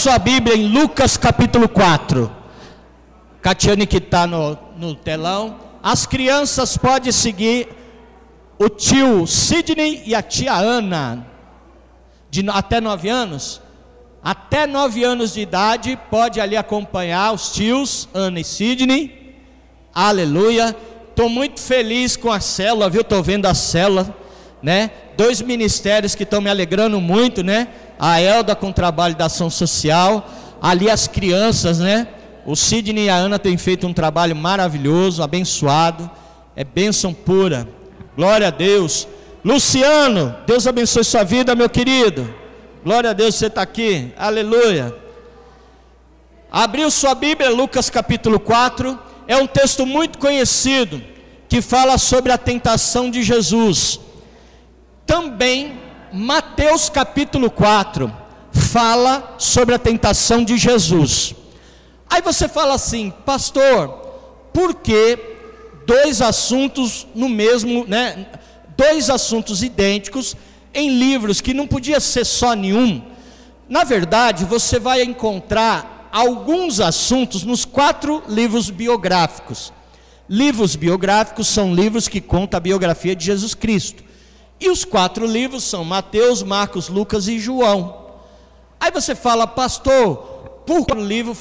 sua Bíblia em Lucas capítulo 4. Catiane que está no telão. As crianças podem seguir o tio Sidney e a tia Ana, até 9 anos. Até 9 anos de idade, pode ali acompanhar os tios, Ana e Sidney. Aleluia. Estou muito feliz com a célula, viu? Estou vendo a célula, né? 2 ministérios que estão me alegrando muito, né? A Elda com o trabalho da ação social, ali as crianças, né? O Sidney e a Ana têm feito um trabalho maravilhoso, abençoado, é bênção pura, glória a Deus. Luciano, Deus abençoe sua vida, meu querido, glória a Deus, você está aqui, aleluia. Abriu sua Bíblia, Lucas capítulo 4, é um texto muito conhecido, que fala sobre a tentação de Jesus. Também Mateus capítulo 4 fala sobre a tentação de Jesus. Aí você fala assim, pastor, por que 2 assuntos no mesmo, né? 2 assuntos idênticos em livros que não podia ser só nenhum? Na verdade, você vai encontrar alguns assuntos nos 4 livros biográficos. Livros biográficos são livros que contam a biografia de Jesus Cristo. E os 4 livros são Mateus, Marcos, Lucas e João. Aí você fala, pastor, por que o livro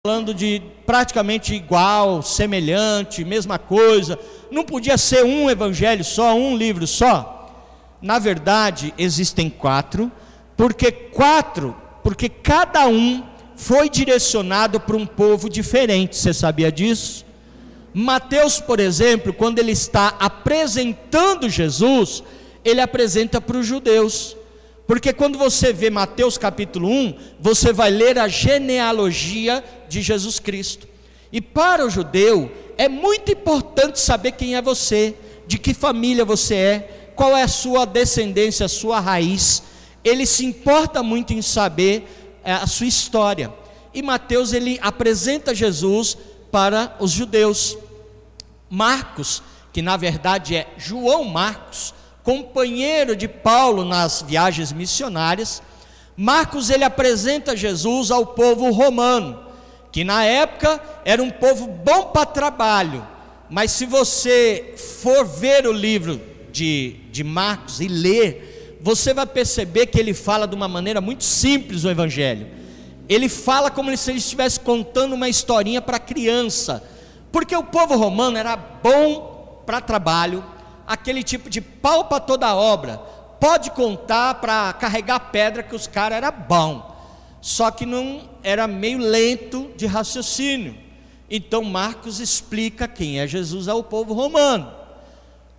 falando de praticamente igual, semelhante, mesma coisa, não podia ser um evangelho só, um livro só? Na verdade, existem 4, porque cada um foi direcionado para um povo diferente. Você sabia disso? Mateus, por exemplo, quando ele está apresentando Jesus, ele apresenta para os judeus, porque quando você vê Mateus capítulo 1, você vai ler a genealogia de Jesus Cristo, e para o judeu, é muito importante saber quem é você, de que família você é, qual é a sua descendência, a sua raiz. Ele se importa muito em saber a sua história, e Mateus ele apresenta Jesus para os judeus. Marcos, que na verdade é João Marcos, companheiro de Paulo nas viagens missionárias, Marcos ele apresenta Jesus ao povo romano, que na época era um povo bom para trabalho, mas se você for ver o livro de Marcos e ler, você vai perceber que ele fala de uma maneira muito simples o evangelho. Ele fala como se ele estivesse contando uma historinha para criança, porque o povo romano era bom para trabalho, aquele tipo de pau para toda obra, pode contar para carregar pedra que os caras eram bons, só que não era meio lento de raciocínio. Então Marcos explica quem é Jesus ao povo romano.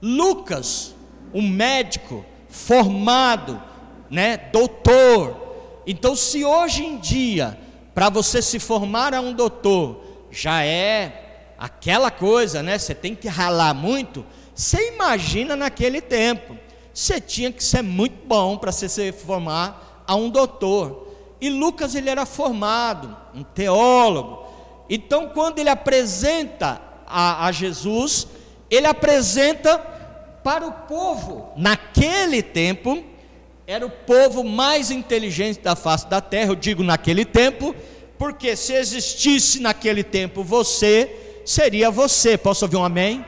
Lucas, um médico formado, né, doutor. Então se hoje em dia, para você se formar a um doutor, já é aquela coisa, né, você tem que ralar muito, você imagina naquele tempo, você tinha que ser muito bom para se formar a um doutor. E Lucas ele era formado, um teólogo. Então quando ele apresenta a Jesus, ele apresenta para o povo, naquele tempo, era o povo mais inteligente da face da terra. Eu digo naquele tempo, porque se existisse naquele tempo você, seria você. Posso ouvir um amém?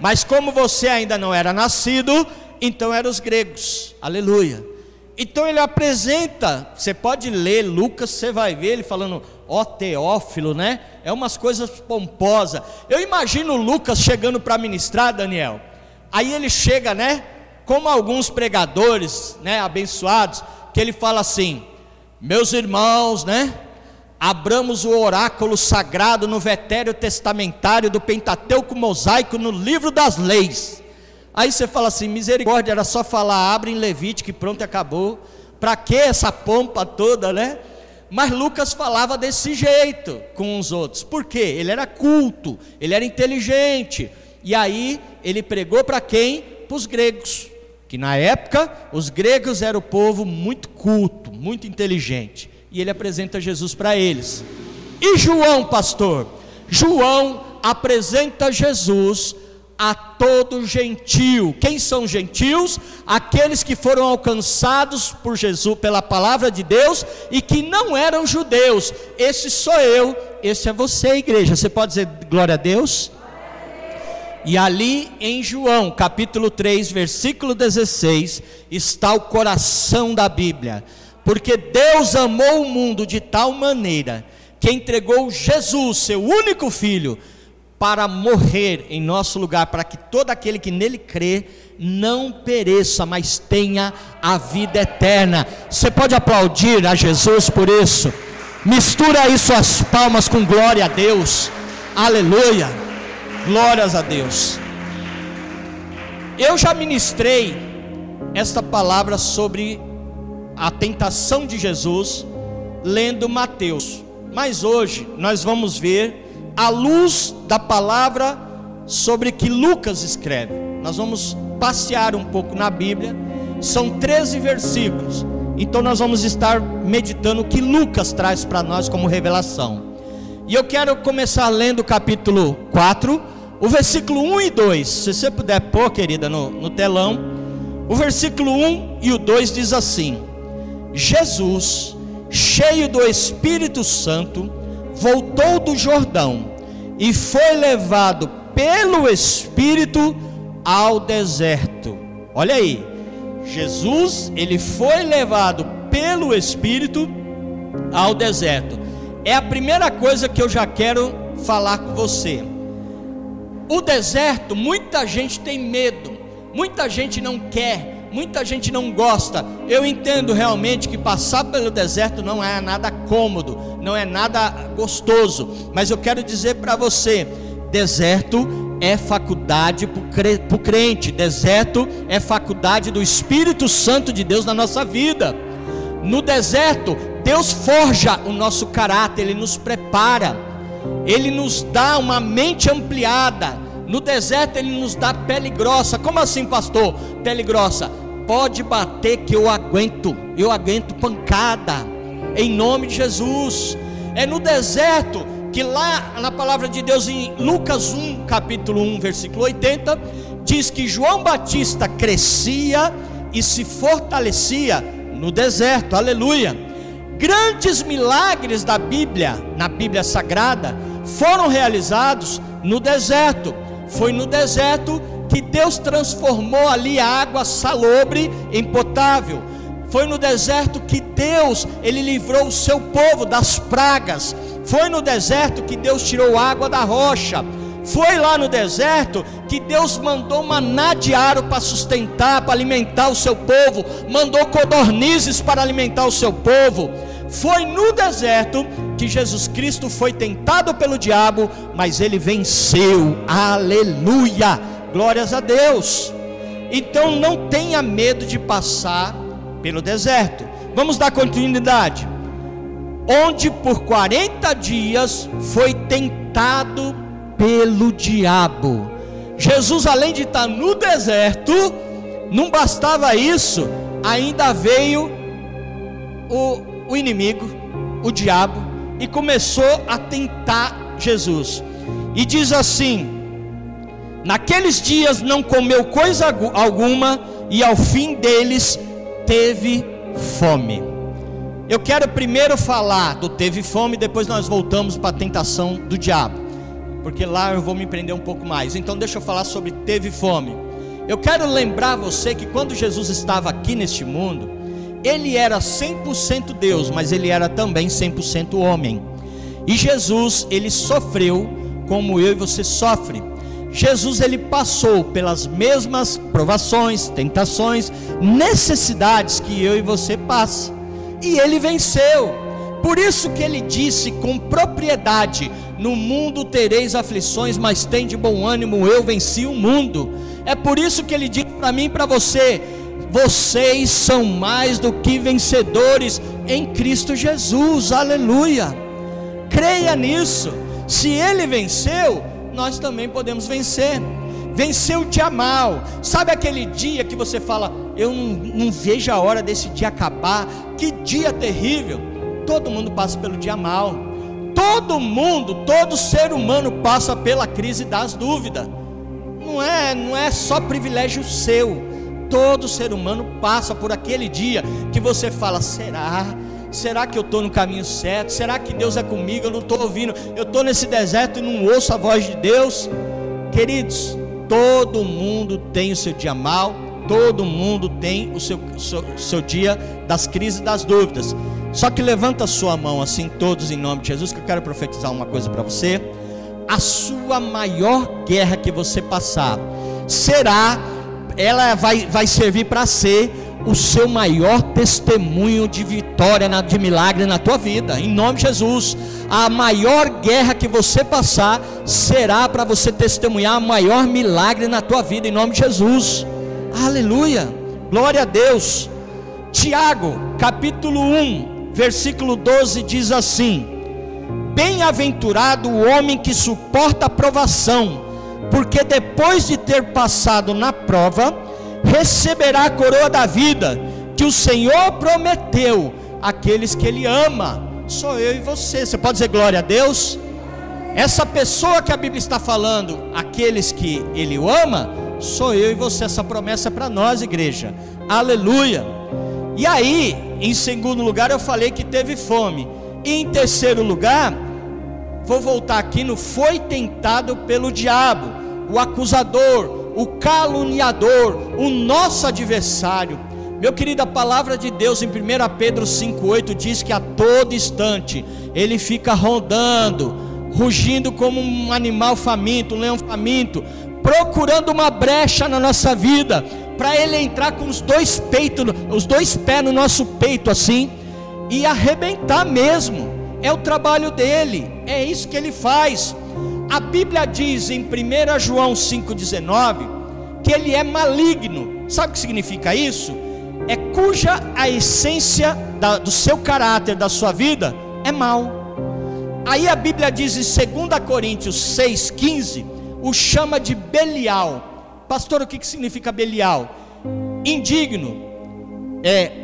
Mas como você ainda não era nascido, então eram os gregos, aleluia. Então ele apresenta, você pode ler Lucas, você vai ver ele falando, ó Teófilo, né? É umas coisas pomposas. Eu imagino Lucas chegando para ministrar, Daniel. Aí ele chega, né? Como alguns pregadores, né? Abençoados, que ele fala assim, meus irmãos, né? Abramos o oráculo sagrado no Vetéreo Testamentário do Pentateuco Mosaico no livro das leis. Aí você fala assim, misericórdia, era só falar, abre em Levítico e pronto, acabou. Para que essa pompa toda, né? Mas Lucas falava desse jeito com os outros. Por quê? Ele era culto, ele era inteligente. E aí ele pregou para quem? Para os gregos, que na época os gregos eram o povo muito culto, muito inteligente. E ele apresenta Jesus para eles. E João, pastor? João apresenta Jesus a todo gentio. Quem são gentios? Aqueles que foram alcançados por Jesus, pela palavra de Deus, e que não eram judeus. Esse sou eu, esse é você, igreja. Você pode dizer glória a Deus? E ali em João capítulo 3 versículo 16 está o coração da Bíblia. Porque Deus amou o mundo de tal maneira que entregou Jesus, seu único filho, para morrer em nosso lugar, para que todo aquele que nele crê não pereça, mas tenha a vida eterna. Você pode aplaudir a Jesus por isso? Mistura aí suas palmas com glória a Deus. Aleluia, glórias a Deus. Eu já ministrei esta palavra sobre a tentação de Jesus, lendo Mateus, mas hoje nós vamos ver à luz da palavra sobre que Lucas escreve. Nós vamos passear um pouco na Bíblia, são 13 versículos, então nós vamos estar meditando o que Lucas traz para nós como revelação. E eu quero começar lendo o capítulo 4, o versículo 1 e 2, se você puder pôr, querida, no telão. O versículo 1 e o 2 diz assim: Jesus, cheio do Espírito Santo, voltou do Jordão e foi levado pelo Espírito ao deserto. Olha aí, Jesus, ele foi levado pelo Espírito ao deserto. É a primeira coisa que eu já quero falar com você. O deserto, muita gente tem medo, muita gente não quer, muita gente não gosta. Eu entendo realmente que passar pelo deserto não é nada cômodo, não é nada gostoso, mas eu quero dizer para você, deserto é faculdade para o crente, deserto é faculdade do Espírito Santo de Deus na nossa vida. No deserto, Deus forja o nosso caráter, Ele nos prepara, Ele nos dá uma mente ampliada. No deserto Ele nos dá pele grossa. Como assim, pastor? Pele grossa, pode bater que eu aguento pancada, em nome de Jesus. É no deserto que lá na palavra de Deus, em Lucas 1, capítulo 1, versículo 80, diz que João Batista crescia e se fortalecia no deserto, aleluia. Grandes milagres da Bíblia, na Bíblia Sagrada, foram realizados no deserto. Foi no deserto que Deus transformou ali a água salobre em potável. Foi no deserto que Deus, Ele livrou o seu povo das pragas. Foi no deserto que Deus tirou água da rocha. Foi lá no deserto que Deus mandou maná diário para sustentar, para alimentar o seu povo. Mandou codornizes para alimentar o seu povo. Foi no deserto que Jesus Cristo foi tentado pelo diabo, mas Ele venceu, aleluia, glórias a Deus. Então não tenha medo de passar pelo deserto. Vamos dar continuidade. Onde por 40 dias foi tentado pelo diabo. Jesus, além de estar no deserto, não bastava isso, ainda veio o inimigo, o diabo, e começou a tentar Jesus. E diz assim: naqueles dias não comeu coisa alguma, e ao fim deles teve fome. Eu quero primeiro falar do teve fome, depois nós voltamos para a tentação do diabo, porque lá eu vou me prender um pouco mais. Então deixa eu falar sobre teve fome. Eu quero lembrar você que quando Jesus estava aqui neste mundo, Ele era 100% Deus, mas Ele era também 100% homem. E Jesus, Ele sofreu como eu e você sofre. Jesus, Ele passou pelas mesmas provações, tentações, necessidades que eu e você passam, e Ele venceu. Por isso que Ele disse com propriedade: no mundo tereis aflições, mas tem de bom ânimo, eu venci o mundo. É por isso que Ele diz para mim e para você: vocês são mais do que vencedores em Cristo Jesus, aleluia. Creia nisso. Se Ele venceu, nós também podemos vencer. Venceu o dia mal. Sabe aquele dia que você fala: eu não vejo a hora desse dia acabar, que dia terrível. Todo mundo passa pelo dia mal. Todo mundo, todo ser humano passa pela crise das dúvidas. não é só privilégio seu. Todo ser humano passa por aquele dia que você fala: será que eu estou no caminho certo? Será que Deus é comigo? Eu não estou ouvindo, eu estou nesse deserto e não ouço a voz de Deus. Queridos, todo mundo tem o seu dia mau, todo mundo tem o seu dia das crises e das dúvidas. Só que levanta a sua mão assim, todos, em nome de Jesus, que eu quero profetizar uma coisa para você. A sua maior guerra que você passar ela vai servir para ser o seu maior testemunho de vitória, de milagre na tua vida, em nome de Jesus. A maior guerra que você passar será para você testemunhar o maior milagre na tua vida, em nome de Jesus. Aleluia, glória a Deus. Tiago, capítulo 1, versículo 12 diz assim: bem-aventurado o homem que suporta a provação, porque depois de ter passado na prova, receberá a coroa da vida, que o Senhor prometeu àqueles que Ele ama. Sou eu e você. Você pode dizer glória a Deus? Essa pessoa que a Bíblia está falando, aqueles que Ele ama, sou eu e você. Essa promessa é para nós, igreja. Aleluia. E aí, em segundo lugar, eu falei que teve fome. E em terceiro lugar, vou voltar aqui no foi tentado pelo diabo, o acusador, o caluniador, o nosso adversário. Meu querido, a palavra de Deus em 1 Pedro 5,8 diz que a todo instante ele fica rondando, rugindo como um animal faminto, um leão faminto, procurando uma brecha na nossa vida, para ele entrar com os dois pés no nosso peito assim, e arrebentar mesmo. É o trabalho dele, é isso que ele faz. A Bíblia diz em 1 João 5,19 que ele é maligno. Sabe o que significa isso? É cuja a essência do seu caráter, da sua vida, é mal. Aí a Bíblia diz em 2 Coríntios 6,15, o chama de Belial. Pastor, o que significa Belial? Indigno,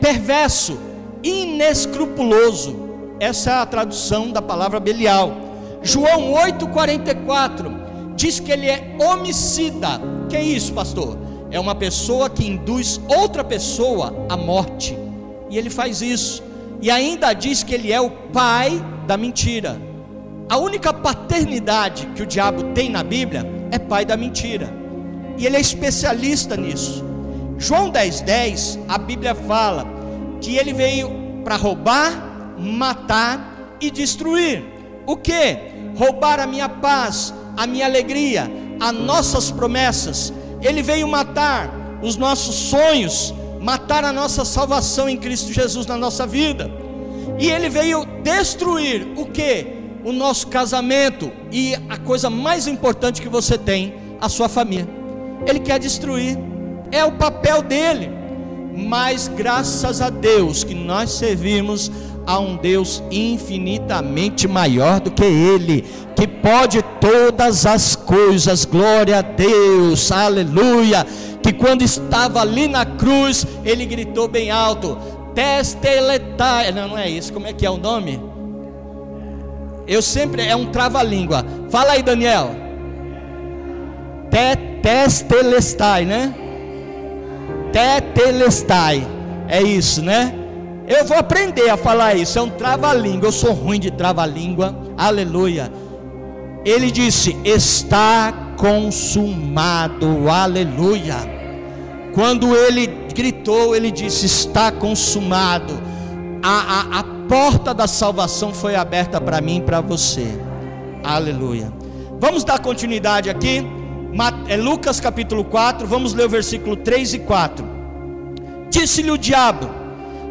perverso, inescrupuloso. Essa é a tradução da palavra Belial. João 8,44 diz que ele é homicida. Que é isso, pastor? É uma pessoa que induz outra pessoa à morte, e ele faz isso. E ainda diz que ele é o pai da mentira. A única paternidade que o diabo tem na Bíblia é pai da mentira, e ele é especialista nisso. João 10,10, a Bíblia fala que ele veio para roubar, matar e destruir. O que? Roubar a minha paz, a minha alegria, as nossas promessas. Ele veio matar os nossos sonhos, matar a nossa salvação em Cristo Jesus na nossa vida. E ele veio destruir o que? O nosso casamento, e a coisa mais importante que você tem, a sua família. Ele quer destruir, é o papel dele. Mas graças a Deus que nós servimos a um Deus infinitamente maior do que ele, que pode todas as coisas. Glória a Deus, aleluia. Que quando estava ali na cruz, ele gritou bem alto: Testelestai. Não é isso, como é que é o nome? É um trava-língua. Fala aí, Daniel. Testelestai, né? Tetelestai, é isso, né? Eu vou aprender a falar isso, é um trava-língua. Eu sou ruim de trava-língua, aleluia. Ele disse: está consumado, aleluia. Quando ele gritou, ele disse: está consumado. A porta da salvação foi aberta para mim e para você, aleluia. Vamos dar continuidade aqui. Lucas capítulo 4, vamos ler o versículo 3 e 4. Disse-lhe o diabo: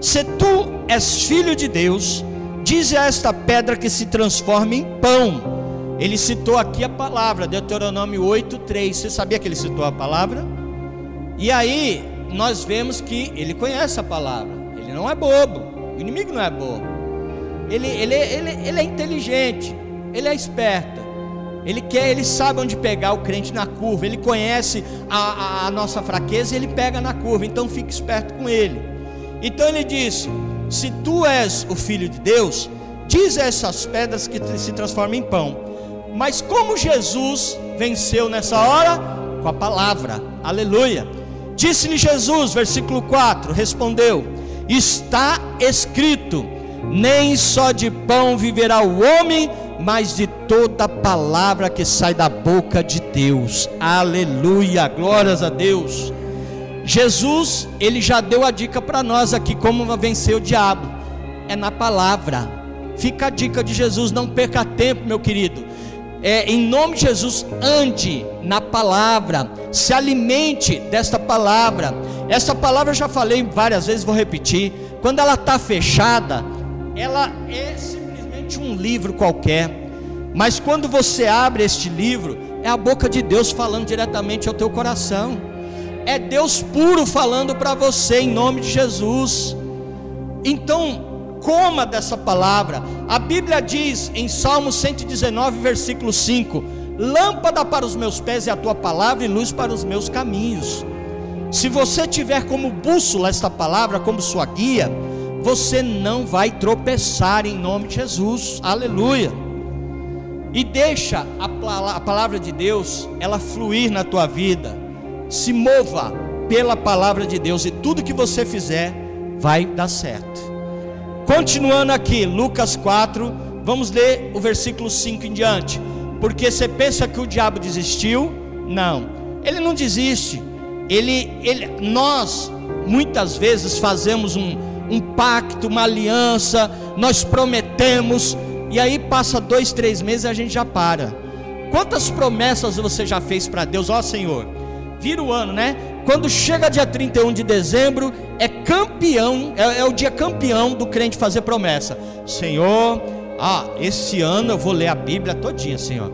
se tu és filho de Deus, dize a esta pedra que se transforme em pão. Ele citou aqui a palavra, Deuteronômio 8:3. Você sabia que ele citou a palavra? E aí nós vemos que ele conhece a palavra. Ele não é bobo, o inimigo não é bobo. Ele é inteligente, ele é esperto. Ele sabe onde pegar o crente na curva. Ele conhece a nossa fraqueza e ele pega na curva. Então fique esperto com ele. Então ele disse: se tu és o filho de Deus, diz a essas pedras que se transformam em pão. Mas como Jesus venceu nessa hora? Com a palavra, aleluia. Disse-lhe Jesus, versículo 4, respondeu: está escrito, nem só de pão viverá o homem, mas de toda palavra que sai da boca de Deus. Aleluia, glórias a Deus. Jesus, ele já deu a dica para nós aqui, como vencer o diabo, é na palavra. Fica a dica de Jesus, não perca tempo, meu querido. Em nome de Jesus, ande na palavra, se alimente desta palavra. Essa palavra eu já falei várias vezes, vou repetir. Quando ela está fechada, ela é simplesmente um livro qualquer. Mas quando você abre este livro, é a boca de Deus falando diretamente ao teu coração. É Deus puro falando para você, em nome de Jesus. Então, coma dessa palavra. A Bíblia diz em Salmo 119, versículo 5: lâmpada para os meus pés é a tua palavra e luz para os meus caminhos. Se você tiver como bússola esta palavra, como sua guia, você não vai tropeçar, em nome de Jesus, aleluia. E deixa a palavra de Deus, ela fluir na tua vida. Se mova pela palavra de Deus, e tudo que você fizer vai dar certo. Continuando aqui, Lucas 4, vamos ler o versículo 5 em diante. Porque você pensa que o diabo desistiu? Não, ele não desiste. Nós muitas vezes fazemos um pacto, uma aliança, nós prometemos, e aí passa 2, 3 meses e a gente já para. Quantas promessas você já fez para Deus? Ó Senhor, vira o ano, né? Quando chega dia 31 de dezembro, é campeão, é o dia campeão do crente fazer promessa. Senhor, esse ano eu vou ler a Bíblia todinha, Senhor.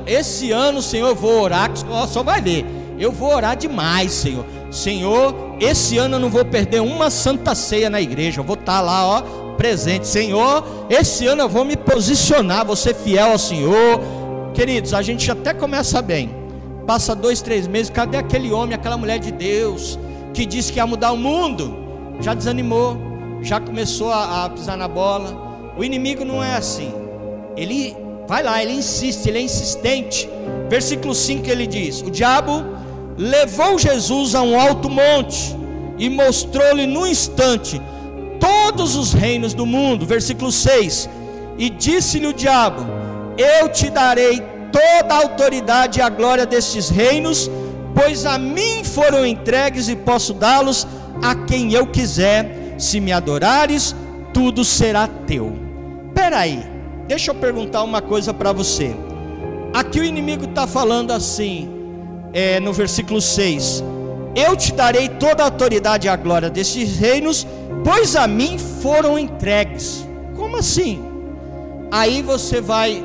Esse ano, Senhor, eu vou orar, só vai ver. Eu vou orar demais, Senhor. Senhor, esse ano eu não vou perder uma santa ceia na igreja. Eu vou estar lá, presente. Senhor, esse ano eu vou me posicionar, vou ser fiel ao Senhor. Queridos, a gente até começa bem. Passa 2, 3 meses, cadê aquele homem, aquela mulher de Deus, que disse que ia mudar o mundo? Já desanimou, já começou a pisar na bola. O inimigo não é assim. Ele vai lá, ele insiste, ele é insistente. Versículo 5 ele diz: o diabo levou Jesus a um alto monte e mostrou-lhe num instante todos os reinos do mundo. Versículo 6: e disse-lhe o diabo: eu te darei toda a autoridade e a glória destes reinos, pois a mim foram entregues e posso dá-los a quem eu quiser. Se me adorares, tudo será teu. Peraí, deixa eu perguntar uma coisa para você. Aqui o inimigo está falando assim, no versículo 6: eu te darei toda a autoridade e a glória destes reinos, pois a mim foram entregues. Como assim? Aí você vai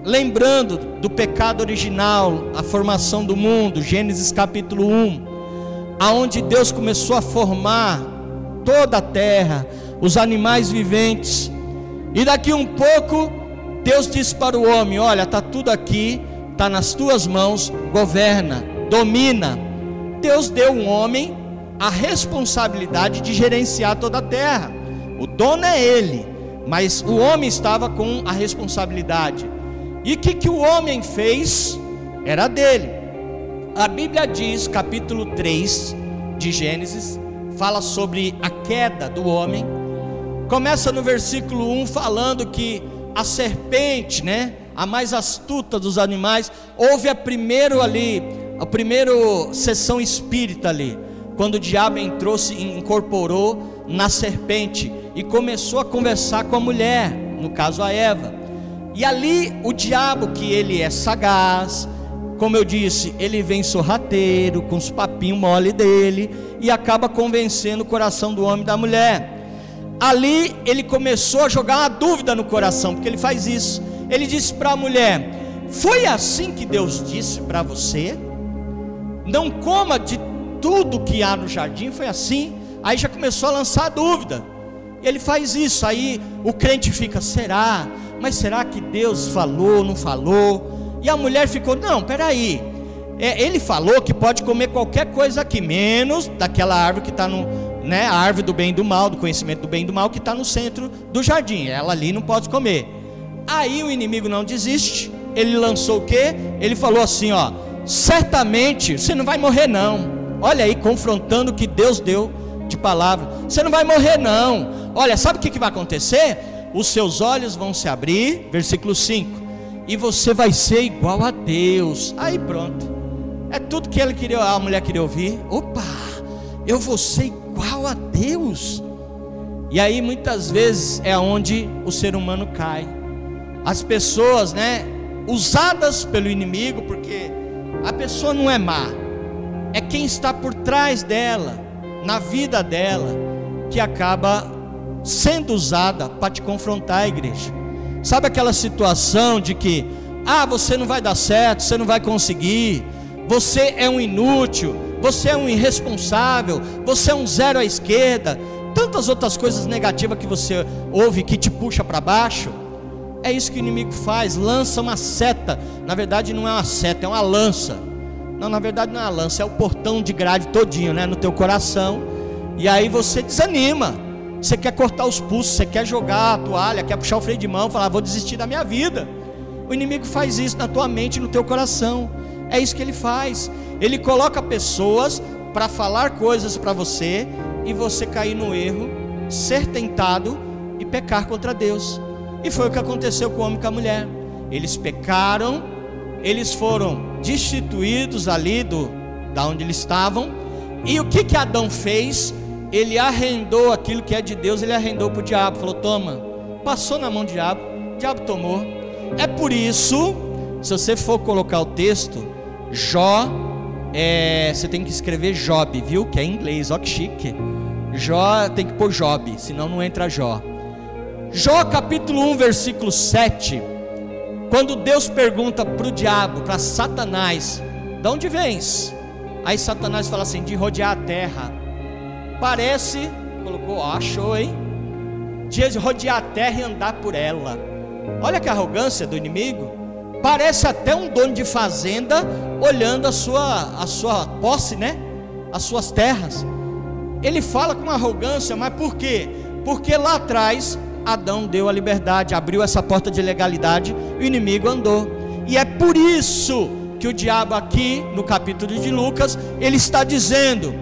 lembrando do pecado original, a formação do mundo, Gênesis capítulo 1, aonde Deus começou a formar toda a terra, os animais viventes, e daqui um pouco Deus disse para o homem: olha, está tudo aqui, está nas tuas mãos, governa, domina. Deus deu ao homem a responsabilidade de gerenciar toda a terra. O dono é ele, mas o homem estava com a responsabilidade. E o que o homem fez? Era dele. A Bíblia diz, capítulo 3 de Gênesis, fala sobre a queda do homem. Começa no versículo 1 falando que a serpente, a mais astuta dos animais, houve a primeira sessão espírita ali, quando o diabo entrou, se incorporou na serpente e começou a conversar com a mulher, no caso a Eva. E ali o diabo, que ele é sagaz, como eu disse, ele vem sorrateiro, com os papinhos mole dele, e acaba convencendo o coração do homem e da mulher. Ali ele começou a jogar uma dúvida no coração, porque ele faz isso. Ele disse para a mulher: foi assim que Deus disse para você? Não coma de tudo que há no jardim, foi assim? Aí já começou a lançar a dúvida. Ele faz isso, aí o crente fica: será? Mas será que Deus falou, não falou? E a mulher ficou: não, peraí, ele falou que pode comer qualquer coisa aqui, menos daquela árvore que está a árvore do bem e do mal, do conhecimento do bem e do mal, que está no centro do jardim. Ela ali não pode comer. Aí o inimigo não desiste, ele lançou o quê? Ele falou assim, ó: certamente você não vai morrer não. Olha aí, confrontando o que Deus deu de palavra. Você não vai morrer não. Olha, sabe o que vai acontecer? Os seus olhos vão se abrir, versículo 5, e você vai ser igual a Deus. Aí pronto, é tudo que a mulher queria ouvir. Opa, eu vou ser igual a Deus. E aí muitas vezes é onde o ser humano cai. As pessoas, usadas pelo inimigo, porque a pessoa não é má, é quem está por trás dela, na vida dela, que acaba sendo usada para te confrontar, a igreja. Sabe aquela situação de que você não vai dar certo, você não vai conseguir, você é um inútil, você é um irresponsável, você é um zero à esquerda, tantas outras coisas negativas que você ouve que te puxa para baixo. É isso que o inimigo faz, lança uma seta. Na verdade não é uma seta, é uma lança. Não, na verdade não é uma lança, é o portão de grade todinho, no teu coração. E aí você desanima, você quer cortar os pulsos, você quer jogar a toalha, quer puxar o freio de mão, falar: vou desistir da minha vida. O inimigo faz isso na tua mente, no teu coração. É isso que ele faz. Ele coloca pessoas para falar coisas para você, e você cair no erro, ser tentado e pecar contra Deus. E foi o que aconteceu com o homem e com a mulher. Eles pecaram, eles foram destituídos ali da onde eles estavam. E o que Adão fez? Ele arrendou aquilo que é de Deus, ele arrendou para o diabo. Falou: toma. Passou na mão do diabo, o diabo tomou. É por isso, se você for colocar o texto, Jó, você tem que escrever Job, viu? Que é em inglês, ó que chique. Jó tem que pôr Job, senão não entra Jó. Jó capítulo 1 versículo 7, quando Deus pergunta para o diabo, para Satanás: de onde vens? Aí Satanás fala assim: de rodear a terra. Parece, colocou, achou, hein? De rodear a terra e andar por ela. Olha que arrogância do inimigo. Parece até um dono de fazenda olhando a sua posse, as suas terras. Ele fala com arrogância, mas por quê? Porque lá atrás Adão deu a liberdade, abriu essa porta de legalidade, o inimigo andou. E é por isso que o diabo aqui no capítulo de Lucas, ele está dizendo: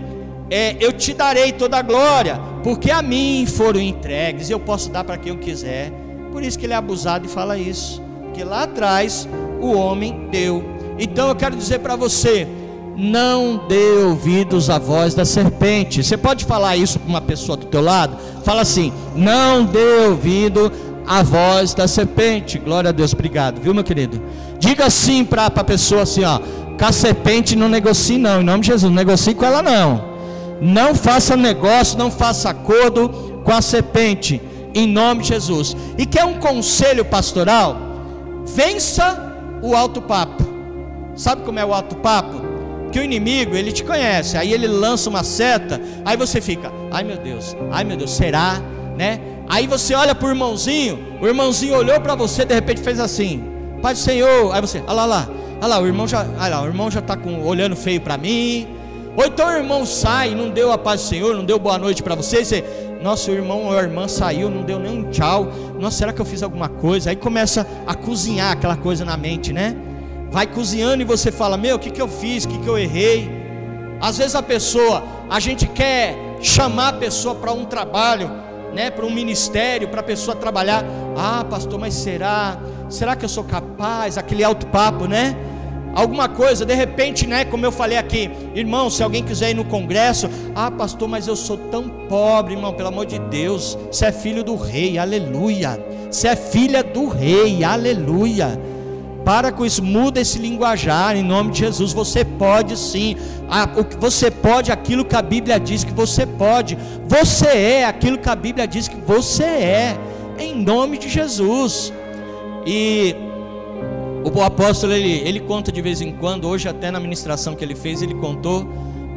eu te darei toda a glória, porque a mim foram entregues, eu posso dar para quem eu quiser. Por isso que ele é abusado e fala isso, porque lá atrás o homem deu. Então eu quero dizer para você: não dê ouvidos à voz da serpente. Você pode falar isso para uma pessoa do teu lado? Fala assim: não dê ouvido à voz da serpente. Glória a Deus, obrigado, viu, meu querido? Diga assim para a pessoa assim, ó: com a serpente não negocie não, em nome de Jesus, não negocie com ela não. Não faça negócio, não faça acordo com a serpente, em nome de Jesus. E quer um conselho pastoral? Vença o alto papo. Sabe como é o alto papo? Que o inimigo, ele te conhece, aí ele lança uma seta, aí você fica: ai meu Deus, será, Aí você olha para o irmãozinho olhou para você, de repente fez assim: Pai do Senhor. Aí você: olha lá, o irmão já está olhando feio para mim. Ou então o irmão sai, não deu a paz do Senhor, não deu boa noite para você, e você: nossa, o irmão ou a irmã saiu, não deu nem um tchau. Nossa, será que eu fiz alguma coisa? Aí começa a cozinhar aquela coisa na mente, Vai cozinhando e você fala: meu, o que eu fiz, o que eu errei? Às vezes a gente quer chamar a pessoa para um trabalho, para um ministério, para a pessoa trabalhar. Ah, pastor, mas será que eu sou capaz? Aquele alto papo, Alguma coisa, de repente, como eu falei aqui, irmão, se alguém quiser ir no congresso: ah, pastor, mas eu sou tão pobre. Irmão, pelo amor de Deus, você é filho do rei, aleluia. Você é filha do rei, aleluia. Para com isso, muda esse linguajar em nome de Jesus. Você pode sim, você pode aquilo que a Bíblia diz que você pode. Você é aquilo que a Bíblia diz que você é, em nome de Jesus. E o apóstolo, ele conta de vez em quando, hoje até na ministração que ele fez, ele contou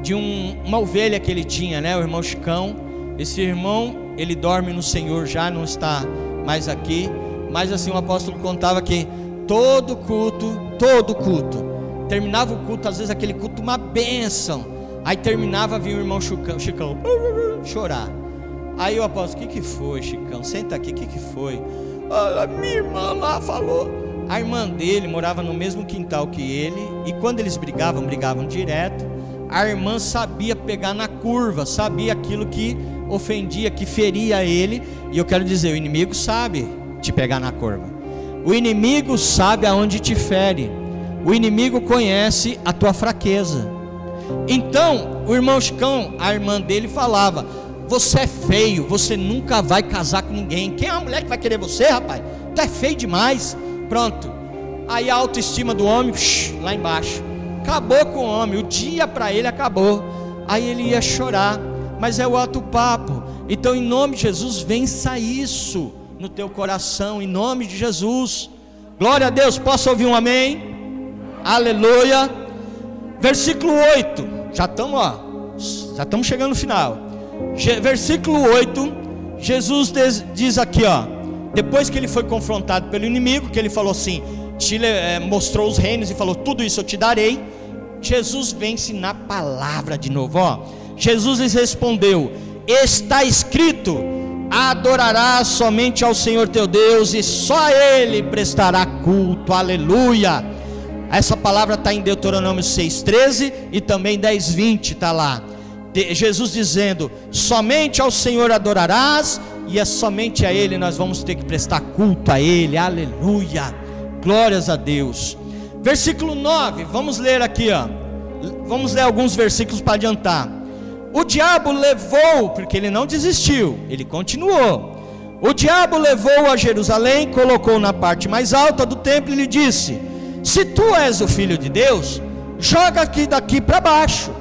de uma ovelha que ele tinha, o irmão Chicão. Esse irmão, ele dorme no Senhor já, não está mais aqui. Mas assim, o apóstolo contava que todo culto, terminava o culto, às vezes aquele culto uma bênção, aí terminava, vinha o irmão Chicão chorar. Aí o apóstolo: o que foi, Chicão? Senta aqui, o que foi? A minha irmã lá falou: A irmã dele morava no mesmo quintal que ele, e quando eles brigavam direto. A irmã sabia pegar na curva, sabia aquilo que ofendia, que feria ele. E eu quero dizer, o inimigo sabe te pegar na curva. O inimigo sabe aonde te fere. O inimigo conhece a tua fraqueza. Então, o irmão Chicão, a irmã dele falava: você é feio, você nunca vai casar com ninguém. Quem é a mulher que vai querer você, rapaz? Tu é feio demais. Pronto. Aí a autoestima do homem, lá embaixo. Acabou com o homem, o dia para ele acabou. Aí ele ia chorar, mas é o outro papo. Então, em nome de Jesus, vença isso no teu coração, em nome de Jesus. Glória a Deus. Posso ouvir um amém? Aleluia. Versículo 8. Já estamos chegando no final. Versículo 8. Jesus diz aqui, depois que ele foi confrontado pelo inimigo, que ele falou assim, mostrou os reinos e falou: tudo isso eu te darei. Jesus vence na palavra de novo, Jesus lhes respondeu: está escrito, adorarás somente ao Senhor teu Deus, e só a Ele prestará culto. Aleluia. Essa palavra está em Deuteronômio 6,13 e também 10,20 está lá. Jesus dizendo: somente ao Senhor adorarás, e é somente a Ele nós vamos ter que prestar culto a Ele. Aleluia. Glórias a Deus. Versículo 9, vamos ler aqui, vamos ler alguns versículos para adiantar. O diabo levou, porque ele não desistiu, ele continuou. O diabo levou a Jerusalém, colocou na parte mais alta do templo e lhe disse: se tu és o Filho de Deus, joga aqui daqui para baixo,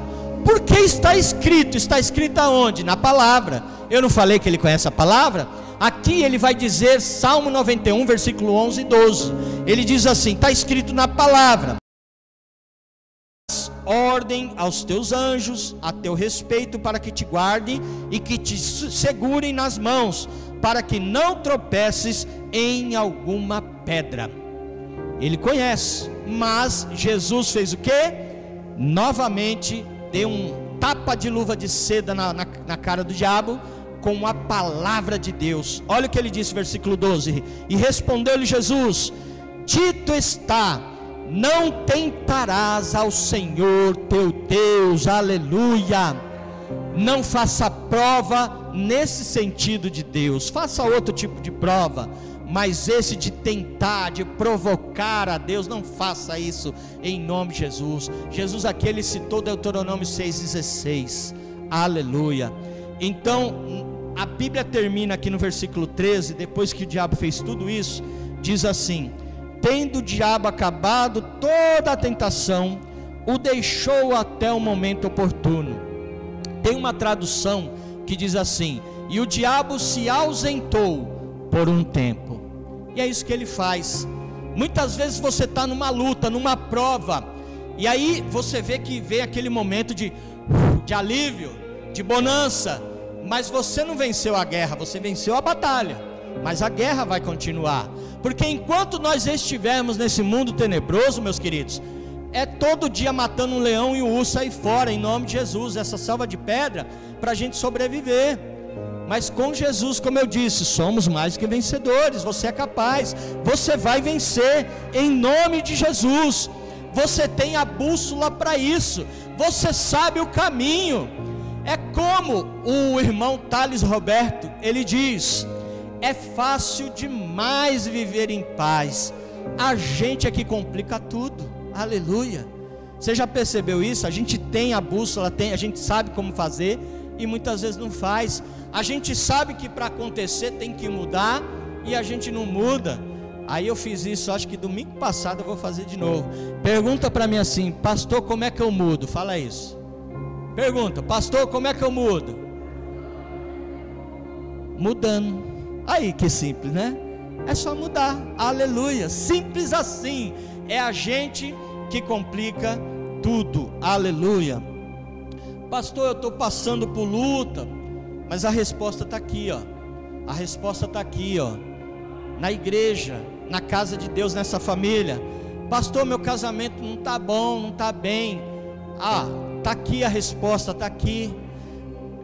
porque está escrito aonde? Na palavra. Eu não falei que ele conhece a palavra? Aqui ele vai dizer, Salmo 91, versículo 11 e 12. Ele diz assim: está escrito na palavra: ordem aos teus anjos a teu respeito, para que te guardem e que te segurem nas mãos, para que não tropeces em alguma pedra. Ele conhece, mas Jesus fez o que? Novamente deu um tapa de luva de seda na cara do diabo, com a palavra de Deus. Olha o que ele disse, versículo 12: e respondeu-lhe Jesus: dito está, não tentarás ao Senhor teu Deus. Aleluia. Não faça prova nesse sentido de Deus, faça outro tipo de prova, mas esse de tentar, de provocar a Deus, não faça isso em nome de Jesus. Jesus aqui ele citou Deuteronômio 6,16. Aleluia. Então a Bíblia termina aqui no versículo 13, depois que o diabo fez tudo isso, diz assim: tendo o diabo acabado toda a tentação, o deixou até o momento oportuno. Tem uma tradução que diz assim: e o diabo se ausentou por um tempo. E é isso que ele faz. Muitas vezes você está numa luta, numa prova, e aí você vê que vem aquele momento de alívio, de bonança, mas você não venceu a guerra, você venceu a batalha, mas a guerra vai continuar, porque enquanto nós estivermos nesse mundo tenebroso, meus queridos, é todo dia matando um leão e um urso aí fora, em nome de Jesus, essa selva de pedra, para a gente sobreviver. Mas com Jesus, como eu disse, somos mais que vencedores. Você é capaz, você vai vencer em nome de Jesus. Você tem a bússola para isso, você sabe o caminho. É como o irmão Thales Roberto, ele diz: é fácil demais viver em paz, a gente é que complica tudo. Aleluia. Você já percebeu isso? A gente tem a bússola, a gente sabe como fazer e muitas vezes não faz. A gente sabe que para acontecer tem que mudar e a gente não muda. Aí eu fiz isso, acho que domingo passado eu vou fazer de novo. Pergunta para mim assim: pastor, como é que eu mudo? Fala isso. Pergunta: pastor, como é que eu mudo? Mudando. Aí que simples, né? É só mudar. Aleluia. Simples assim. É a gente que complica tudo. Aleluia. Pastor, eu estou passando por luta, mas a resposta está aqui, a resposta está aqui, na igreja, na casa de Deus, nessa família. Pastor, meu casamento não está bom, não está bem. Está aqui a resposta, está aqui.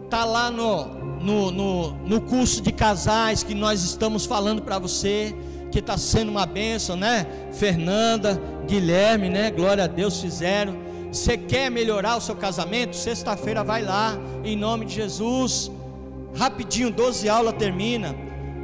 Está lá no curso de casais que nós estamos falando para você, que está sendo uma bênção, né? Fernanda, Guilherme, né? Glória a Deus, fizeram. Você quer melhorar o seu casamento? Sexta-feira vai lá, em nome de Jesus. Rapidinho, 12 aulas termina.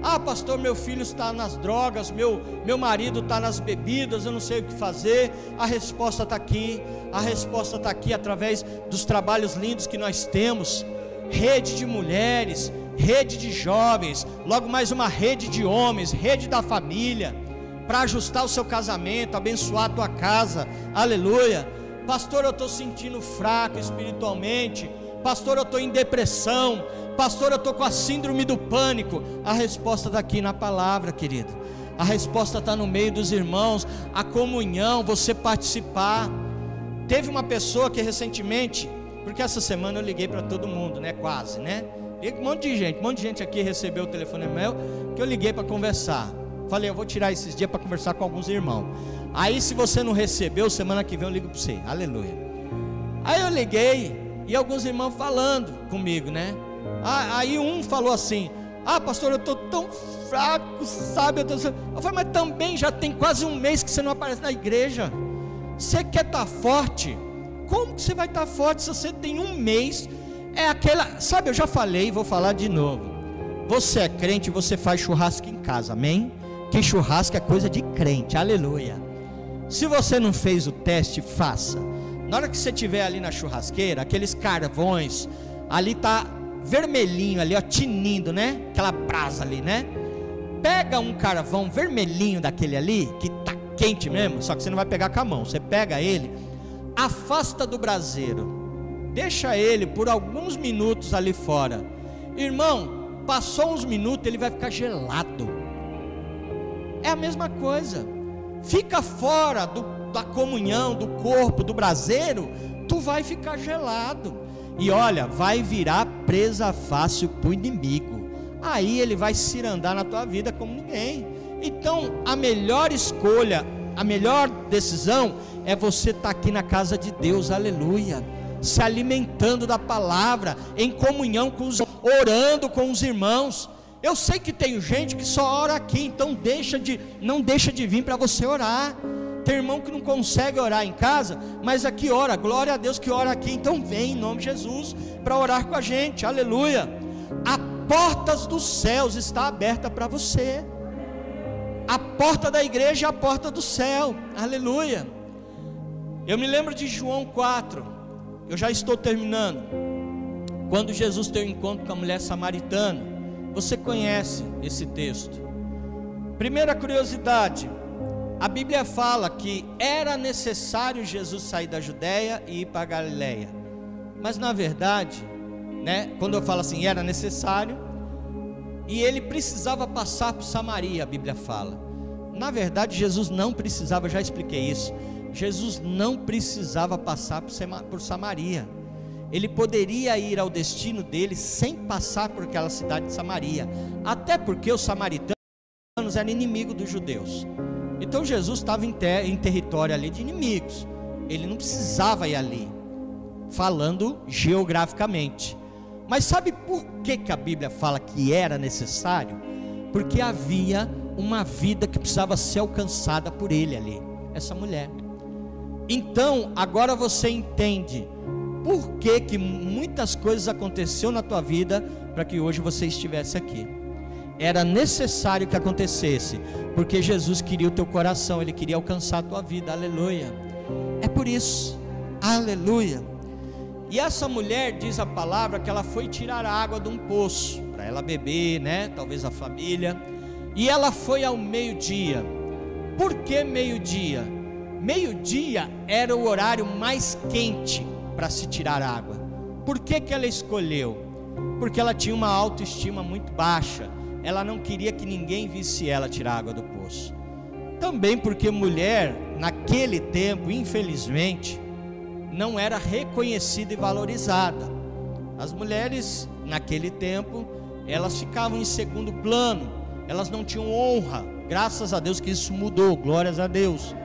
Ah, pastor, meu filho está nas drogas, meu marido está nas bebidas, eu não sei o que fazer. A resposta está aqui. A resposta está aqui através dos trabalhos lindos que nós temos. Rede de mulheres, rede de jovens, logo mais uma rede de homens, rede da família, para ajustar o seu casamento, abençoar a tua casa. Aleluia. Pastor, eu estou sentindo fraco espiritualmente. Pastor, eu estou em depressão. Pastor, eu estou com a síndrome do pânico. A resposta está aqui na palavra, querido. A resposta está no meio dos irmãos. A comunhão, você participar. Teve uma pessoa que recentemente, porque essa semana eu liguei para todo mundo, né? Quase, né? Um monte de gente aqui recebeu o telefone meu, que eu liguei para conversar. Falei, eu vou tirar esses dias para conversar com alguns irmãos. Aí se você não recebeu, semana que vem eu ligo para você. Aleluia. Aí eu liguei e alguns irmãos falando comigo, né? Aí um falou assim: ah, pastor, eu estou tão fraco, sabe? Eu falei, mas também já tem quase um mês que você não aparece na igreja. Você quer estar forte? Como que você vai estar forte se você tem um mês? É aquela, sabe, eu já falei, vou falar de novo. Você é crente, você faz churrasco em casa, amém? Que churrasco é coisa de crente, aleluia. Se você não fez o teste, faça. Na hora que você estiver ali na churrasqueira, aqueles carvões, ali tá vermelhinho ali, ó, tinindo, né? Aquela brasa ali, né? Pega um carvão vermelhinho daquele ali, que tá quente mesmo, só que você não vai pegar com a mão. Você pega ele, afasta do braseiro, deixa ele por alguns minutos ali fora. Irmão, passou uns minutos, ele vai ficar gelado. É a mesma coisa. Fica fora da comunhão, do corpo, do braseiro, tu vai ficar gelado. E olha, vai virar presa fácil para o inimigo. Aí ele vai cirandar na tua vida como ninguém. Então a melhor escolha, a melhor decisão é você estar aqui na casa de Deus, aleluia, se alimentando da palavra, em comunhão com os, orando com os irmãos. Eu sei que tem gente que só ora aqui, então não deixa de vir para você orar. Tem irmão que não consegue orar em casa, mas aqui ora, glória a Deus que ora aqui. Então vem em nome de Jesus para orar com a gente, aleluia. A portas dos céus está aberta para você. A porta da igreja é a porta do céu, aleluia. Eu me lembro de João 4, eu já estou terminando. Quando Jesus tem um encontro com a mulher samaritana, você conhece esse texto. Primeira curiosidade, a Bíblia fala que era necessário Jesus sair da Judéia e ir para a Galileia. Mas na verdade, né, quando eu falo assim, era necessário, e ele precisava passar por Samaria, a Bíblia fala. Na verdade, Jesus não precisava, já expliquei isso. Jesus não precisava passar por Samaria. Ele poderia ir ao destino dele sem passar por aquela cidade de Samaria. Até porque os samaritanos eram inimigos dos judeus. Então Jesus estava em território ali de inimigos. Ele não precisava ir ali, falando geograficamente. Mas sabe por que a Bíblia fala que era necessário? Porque havia uma vida que precisava ser alcançada por ele ali, essa mulher. Então agora você entende por que muitas coisas aconteceram na tua vida para que hoje você estivesse aqui. Era necessário que acontecesse, porque Jesus queria o teu coração, Ele queria alcançar a tua vida, aleluia. É por isso, aleluia. E essa mulher, diz a palavra, que ela foi tirar a água de um poço, para ela beber, né, talvez a família. E ela foi ao meio-dia. Por que meio-dia? Meio-dia era o horário mais quente para se tirar água. Por que ela escolheu? Porque ela tinha uma autoestima muito baixa. Ela não queria que ninguém visse ela tirar água do poço. Também porque mulher, naquele tempo, infelizmente, não era reconhecida e valorizada. As mulheres, naquele tempo, elas ficavam em segundo plano. Elas não tinham honra. Graças a Deus que isso mudou, glórias a Deus,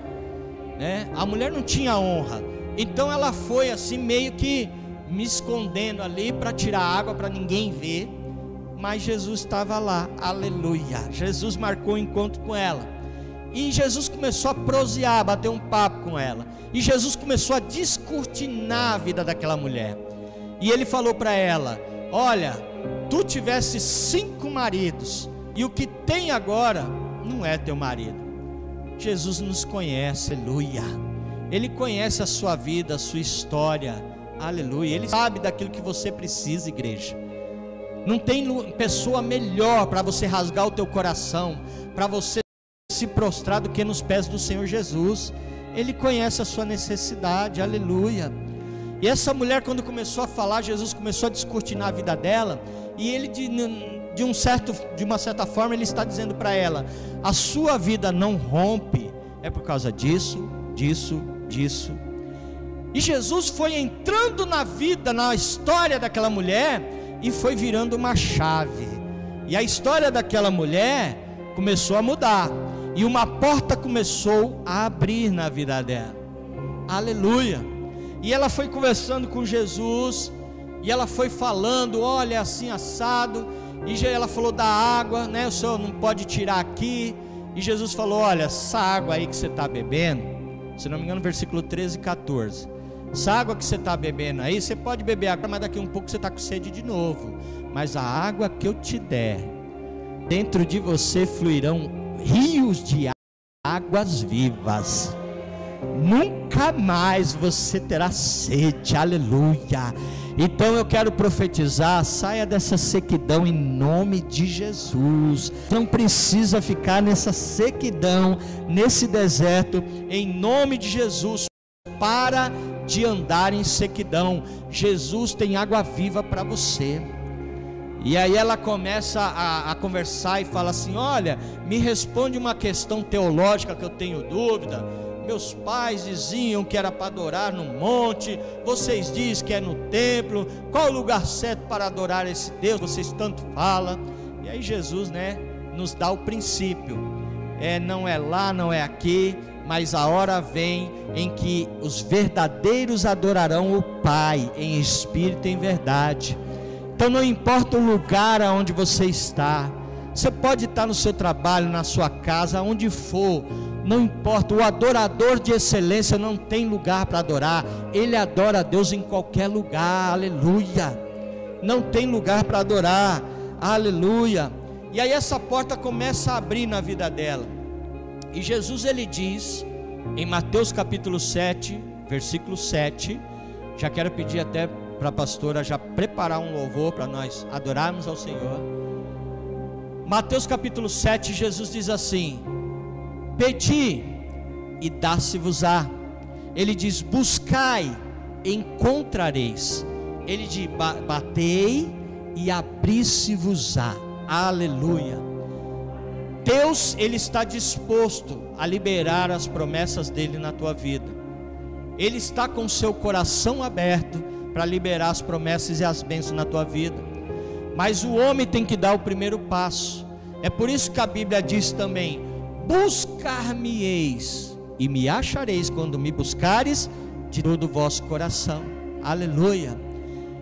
né? A mulher não tinha honra. Então ela foi assim meio que me escondendo ali para tirar água para ninguém ver. Mas Jesus estava lá, aleluia. Jesus marcou um encontro com ela. E Jesus começou a prosear, bater um papo com ela. E Jesus começou a descortinar a vida daquela mulher. E ele falou para ela: olha, tu tivesse 5 maridos, e o que tem agora não é teu marido. Jesus nos conhece, aleluia. Ele conhece a sua vida, a sua história, aleluia. Ele sabe daquilo que você precisa, igreja. Não tem pessoa melhor para você rasgar o teu coração, para você se prostrar do que nos pés do Senhor Jesus. Ele conhece a sua necessidade, aleluia. E essa mulher, quando começou a falar, Jesus começou a descortinar a vida dela. E ele, de uma certa forma, ele está dizendo para ela: a sua vida não rompe, é por causa disso, disso. E Jesus foi entrando na vida, na história daquela mulher, e foi virando uma chave. E a história daquela mulher começou a mudar, e uma porta começou a abrir na vida dela, aleluia. E ela foi conversando com Jesus, e ela foi falando: olha, assim assado. E já ela falou da água, né? O Senhor não pode tirar aqui. E Jesus falou: olha, essa água aí que você está bebendo, se não me engano, versículo 13 e 14. Essa água que você está bebendo aí, você pode beber agora, mas daqui um pouco você está com sede de novo. Mas a água que eu te der, dentro de você fluirão rios de águas vivas. Nunca mais você terá sede, aleluia. Então eu quero profetizar: saia dessa sequidão em nome de Jesus. Não precisa ficar nessa sequidão, nesse deserto, em nome de Jesus. Para de andar em sequidão. Jesus tem água viva para você. E aí ela começa a conversar e fala assim: olha, me responde uma questão teológica que eu tenho dúvida. Meus pais diziam que era para adorar no monte, vocês dizem que é no templo. Qual o lugar certo para adorar esse Deus? Vocês tanto falam. E aí Jesus, né, nos dá o princípio. Não é lá, não é aqui, mas a hora vem em que os verdadeiros adorarão o Pai em espírito e em verdade. Então não importa o lugar aonde você está, você pode estar no seu trabalho, na sua casa, onde for, não importa. O adorador de excelência não tem lugar para adorar, ele adora a Deus em qualquer lugar, aleluia. Não tem lugar para adorar, aleluia. E aí essa porta começa a abrir na vida dela. E Jesus, ele diz em Mateus capítulo 7, versículo 7, já quero pedir até para a pastora já preparar um louvor para nós adorarmos ao Senhor. Mateus capítulo 7, Jesus diz assim: pedi e dá-se-vos-á. Ele diz: buscai, encontrareis. Ele diz: batei e abri-se-vos-á. Aleluia. Deus, ele está disposto a liberar as promessas dele na tua vida. Ele está com o seu coração aberto para liberar as promessas e as bênçãos na tua vida. Mas o homem tem que dar o primeiro passo. É por isso que a Bíblia diz também: buscar-me-eis e me achareis quando me buscares de todo o vosso coração. Aleluia.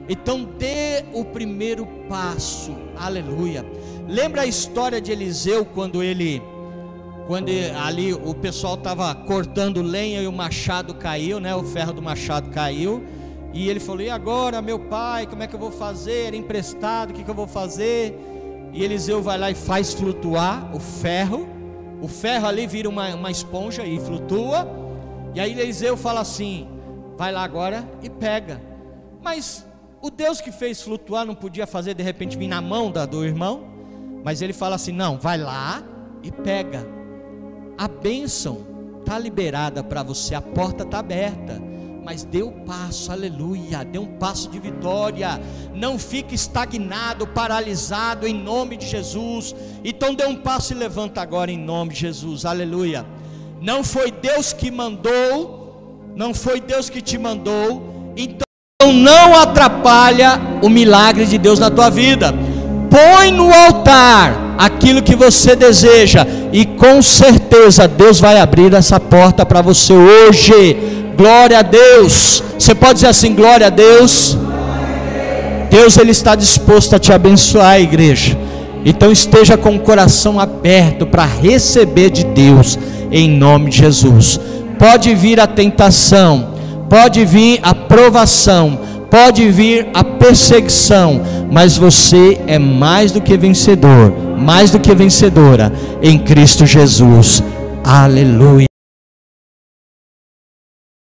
Então dê o primeiro passo, aleluia. Lembra a história de Eliseu, quando ali o pessoal estava cortando lenha e o machado caiu, né? O ferro do machado caiu. E ele falou: e agora, meu pai, como é que eu vou fazer? Era emprestado, o que eu vou fazer? E Eliseu vai lá e faz flutuar o ferro. O ferro ali vira uma esponja e flutua. E aí Eliseu fala assim: vai lá agora e pega. Mas o Deus que fez flutuar não podia fazer de repente vir na mão do irmão? Mas ele fala assim: não, vai lá e pega. A bênção está liberada para você, a porta está aberta. Mas dê o passo, aleluia, dê um passo de vitória. Não fique estagnado, paralisado, em nome de Jesus. Então dê um passo e levanta agora em nome de Jesus, aleluia. Não foi Deus que mandou, não foi Deus que te mandou, então não atrapalha o milagre de Deus na tua vida. Põe no altar aquilo que você deseja, e com certeza Deus vai abrir essa porta para você hoje. Glória a Deus. Você pode dizer assim: glória a Deus. Deus, ele está disposto a te abençoar, igreja. Então esteja com o coração aberto para receber de Deus, em nome de Jesus. Pode vir a tentação, pode vir a provação, pode vir a perseguição, mas você é mais do que vencedor, mais do que vencedora em Cristo Jesus. Aleluia.